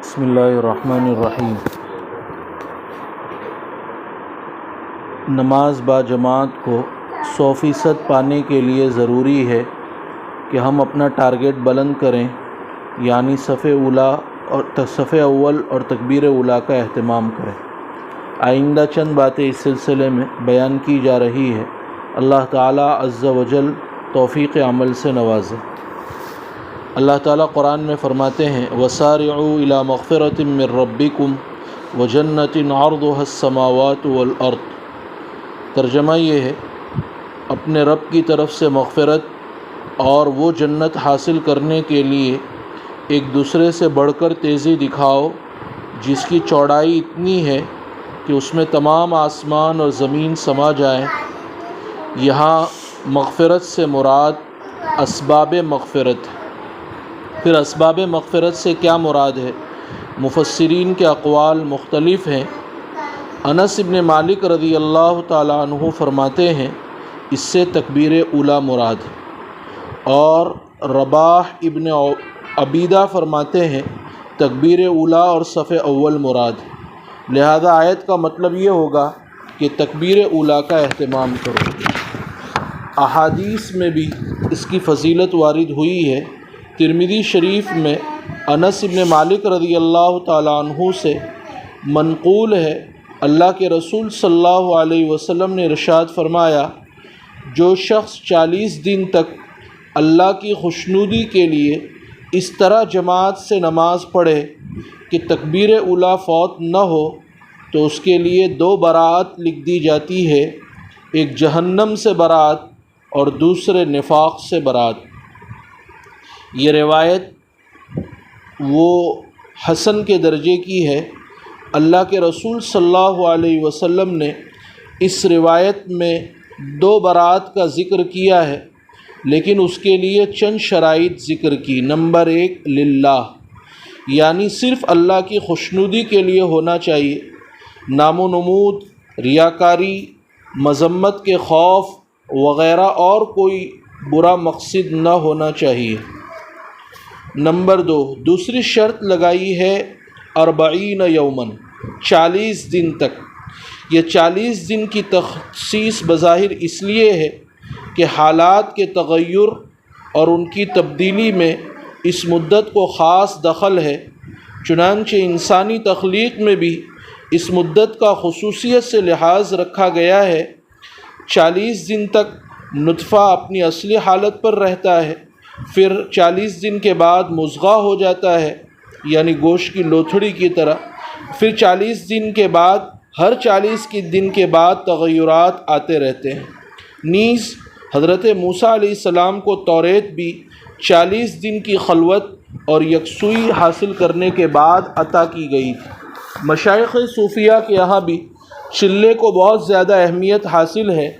بسم اللہ الرحمن الرحیم۔ نماز با جماعت کو 100% پانے کے لیے ضروری ہے کہ ہم اپنا ٹارگٹ بلند کریں، یعنی صف اول اور تکبیر اولیٰ کا اہتمام کریں۔ آئندہ چند باتیں اس سلسلے میں بیان کی جا رہی ہے۔ اللہ تعالیٰ عز و جل توفیق عمل سے نوازے۔ اللہ تعالیٰ قرآن میں فرماتے ہیں وَسَارِعُوا إِلَى مَغْفِرَةٍ مِّن رَبِّكُمْ وَجَنَّةٍ عَرْضُهَا السَّمَاوَاتُ وَالْأَرْضُ۔ ترجمہ یہ ہے اپنے رب کی طرف سے مغفرت اور وہ جنت حاصل کرنے کے لیے ایک دوسرے سے بڑھ کر تیزی دکھاؤ جس کی چوڑائی اتنی ہے کہ اس میں تمام آسمان اور زمین سما جائیں۔ یہاں مغفرت سے مراد اسباب مغفرت ہے۔ پھر اسباب مغفرت سے کیا مراد ہے؟ مفسرین کے اقوال مختلف ہیں۔ انس بن مالک رضی اللہ تعالیٰ عنہ فرماتے ہیں اس سے تکبیر اولیٰ مراد ہے، اور رباح ابن عبیدہ فرماتے ہیں تکبیر اولیٰ اور صف اول مراد ہے۔ لہذا آیت کا مطلب یہ ہوگا کہ تکبیر اولیٰ کا اہتمام کرو۔ احادیث میں بھی اس کی فضیلت وارد ہوئی ہے۔ ترمذی شریف میں انس بن مالک رضی اللہ تعالیٰ عنہ سے منقول ہے، اللہ کے رسول صلی اللہ علیہ وسلم نے ارشاد فرمایا، جو شخص 40 دن تک اللہ کی خوشنودی کے لیے اس طرح جماعت سے نماز پڑھے کہ تکبیر اولیٰ فوت نہ ہو تو اس کے لیے 2 براءت لکھ دی جاتی ہے، ایک جہنم سے براءت اور دوسرے نفاق سے براءت۔ یہ روایت وہ حسن کے درجے کی ہے۔ اللہ کے رسول صلی اللہ علیہ وسلم نے اس روایت میں 2 براءت کا ذکر کیا ہے، لیکن اس کے لیے چند شرائط ذکر کی۔ نمبر 1 للہ، یعنی صرف اللہ کی خوشنودی کے لیے ہونا چاہیے، نام و نمود، ریاکاری، مذمت کے خوف وغیرہ اور کوئی برا مقصد نہ ہونا چاہیے۔ نمبر 2 دوسری شرط لگائی ہے 40 یوماً، 40 دن تک۔ یہ 40 دن کی تخصیص بظاہر اس لیے ہے کہ حالات کے تغیر اور ان کی تبدیلی میں اس مدت کو خاص دخل ہے، چنانچہ انسانی تخلیق میں بھی اس مدت کا خصوصیت سے لحاظ رکھا گیا ہے۔ 40 دن تک نطفہ اپنی اصلی حالت پر رہتا ہے، پھر 40 دن کے بعد مضغہ ہو جاتا ہے، یعنی گوشت کی لوتھڑی کی طرح، پھر 40 دن کے بعد ہر 40 دن کے بعد تغیرات آتے رہتے ہیں۔ نیز حضرت موسیٰ علیہ السلام کو توریت بھی 40 دن کی خلوت اور یکسوئی حاصل کرنے کے بعد عطا کی گئی تھی۔ مشائخ صوفیہ کے یہاں بھی چلے کو بہت زیادہ اہمیت حاصل ہے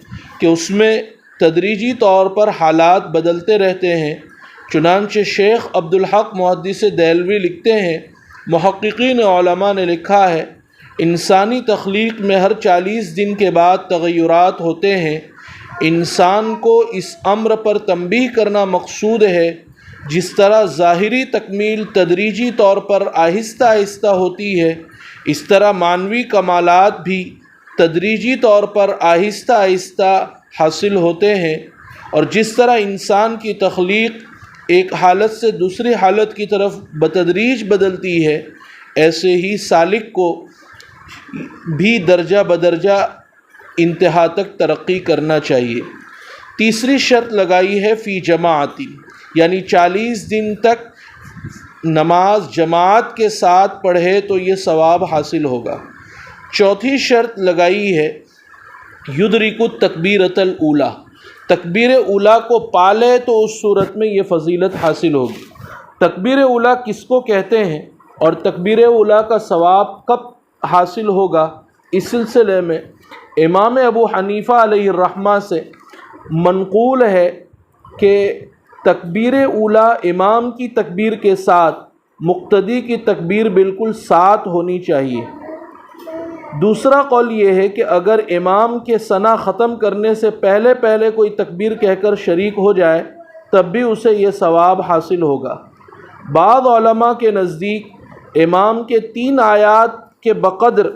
کہ اس میں تدریجی طور پر حالات بدلتے رہتے ہیں۔ چنانچہ شیخ عبدالحق محدث دہلوی لکھتے ہیں، محققین علماء نے لکھا ہے، انسانی تخلیق میں ہر 40 دن کے بعد تغیرات ہوتے ہیں۔ انسان کو اس امر پر تنبیہ کرنا مقصود ہے، جس طرح ظاہری تکمیل تدریجی طور پر آہستہ آہستہ ہوتی ہے، اس طرح معنوی کمالات بھی تدریجی طور پر آہستہ آہستہ حاصل ہوتے ہیں، اور جس طرح انسان کی تخلیق ایک حالت سے دوسری حالت کی طرف بتدریج بدلتی ہے، ایسے ہی سالک کو بھی درجہ بدرجہ انتہا تک ترقی کرنا چاہیے۔ تیسری شرط لگائی ہے فی جماعت، یعنی 40 دن تک نماز جماعت کے ساتھ پڑھے تو یہ ثواب حاصل ہوگا۔ چوتھی شرط لگائی ہے یدرک التکبیرۃ الاولیٰ، تکبیر اولیٰ کو پالے تو اس صورت میں یہ فضیلت حاصل ہوگی۔ تکبیر اولیٰ کس کو کہتے ہیں اور تکبیر اولیٰ کا ثواب کب حاصل ہوگا، اس سلسلے میں امام ابو حنیفہ علیہ الرحمہ سے منقول ہے کہ تکبیر اولیٰ امام کی تکبیر کے ساتھ مقتدی کی تکبیر بالکل ساتھ ہونی چاہیے۔ دوسرا قول یہ ہے کہ اگر امام کے ثنا ختم کرنے سے پہلے کوئی تکبیر کہہ کر شریک ہو جائے تب بھی اسے یہ ثواب حاصل ہوگا۔ بعض علماء کے نزدیک امام کے 3 آیات کے بقدر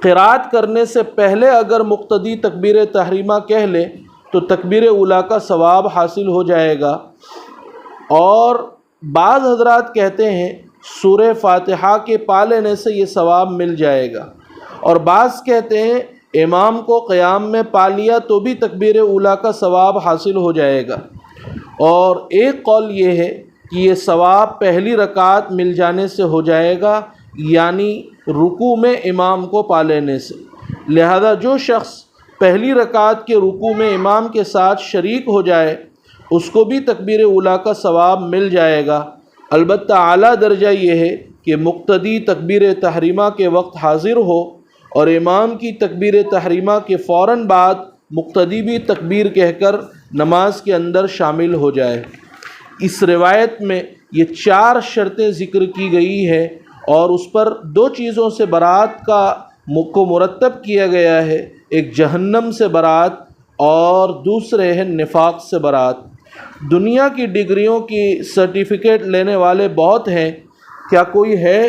قرات کرنے سے پہلے اگر مقتدی تکبیر تحریمہ کہہ لے تو تکبیر اولیٰ کا ثواب حاصل ہو جائے گا۔ اور بعض حضرات کہتے ہیں سورہ فاتحہ کے پا لینے سے یہ ثواب مل جائے گا، اور بعض کہتے ہیں امام کو قیام میں پا لیا تو بھی تکبیر اولیٰ کا ثواب حاصل ہو جائے گا۔ اور ایک قول یہ ہے کہ یہ ثواب پہلی رکعت مل جانے سے ہو جائے گا، یعنی رکوع میں امام کو پا لینے سے۔ لہذا جو شخص پہلی رکعت کے رکوع میں امام کے ساتھ شریک ہو جائے اس کو بھی تکبیر اولیٰ کا ثواب مل جائے گا۔ البتہ اعلیٰ درجہ یہ ہے کہ مقتدی تکبیر تحریمہ کے وقت حاضر ہو اور امام کی تکبیر تحریمہ کے فوراً بعد مقتدی بھی تکبیر کہہ کر نماز کے اندر شامل ہو جائے۔ اس روایت میں یہ 4 شرطیں ذکر کی گئی ہے اور اس پر 2 چیزوں سے برات کو مرتب کیا گیا ہے، ایک جہنم سے برات اور دوسرے ہے نفاق سے برات۔ دنیا کی ڈگریوں کی سرٹیفکیٹ لینے والے بہت ہیں، کیا کوئی ہے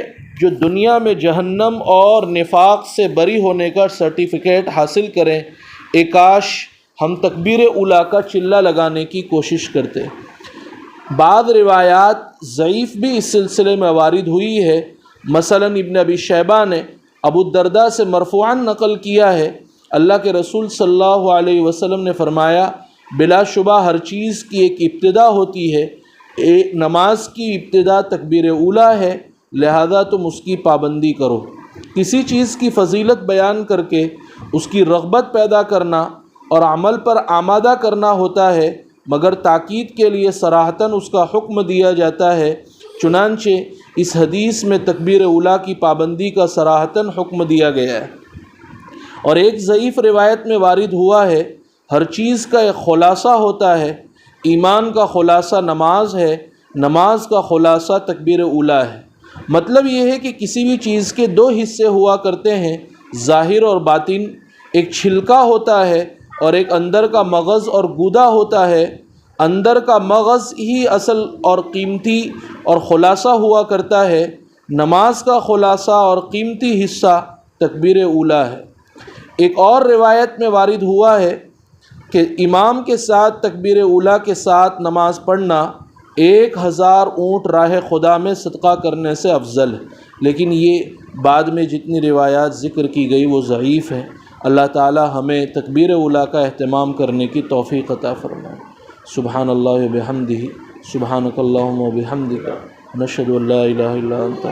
جو دنیا میں جہنم اور نفاق سے بری ہونے کا سرٹیفکیٹ حاصل کریں؟ کاش ہم تکبیر اولیٰ کا چلہ لگانے کی کوشش کرتے۔ بعض روایات ضعیف بھی اس سلسلے میں وارد ہوئی ہے، مثلا ابن ابی شیبہ نے ابو الدرداء سے مرفوعاً نقل کیا ہے، اللہ کے رسول صلی اللہ علیہ وسلم نے فرمایا بلا شبہ ہر چیز کی ایک ابتدا ہوتی ہے، نماز کی ابتدا تکبیر اولیٰ ہے، لہذا تم اس کی پابندی کرو۔ کسی چیز کی فضیلت بیان کر کے اس کی رغبت پیدا کرنا اور عمل پر آمادہ کرنا ہوتا ہے، مگر تاکید کے لیے صراحتاً اس کا حکم دیا جاتا ہے۔ چنانچہ اس حدیث میں تکبیر اولیٰ کی پابندی کا صراحتاً حکم دیا گیا ہے۔ اور ایک ضعیف روایت میں وارد ہوا ہے ہر چیز کا ایک خلاصہ ہوتا ہے، ایمان کا خلاصہ نماز ہے، نماز کا خلاصہ تکبیر اولیٰ ہے۔ مطلب یہ ہے کہ کسی بھی چیز کے 2 حصے ہوا کرتے ہیں، ظاہر اور باطن۔ ایک چھلکا ہوتا ہے اور ایک اندر کا مغز اور گودا ہوتا ہے۔ اندر کا مغز ہی اصل اور قیمتی اور خلاصہ ہوا کرتا ہے۔ نماز کا خلاصہ اور قیمتی حصہ تکبیر اولیٰ ہے۔ ایک اور روایت میں وارد ہوا ہے کہ امام کے ساتھ تکبیر اولیٰ کے ساتھ نماز پڑھنا 1000 اونٹ راہ خدا میں صدقہ کرنے سے افضل ہے، لیکن یہ بعد میں جتنی روایات ذکر کی گئی وہ ضعیف ہے۔ اللہ تعالی ہمیں تکبیر اولیٰ کا اہتمام کرنے کی توفیق عطا فرمائے۔ سبحان اللہ و بحمدہ، سبحانک اللہم و بحمدک، نشہد ان لا الہ الا انت۔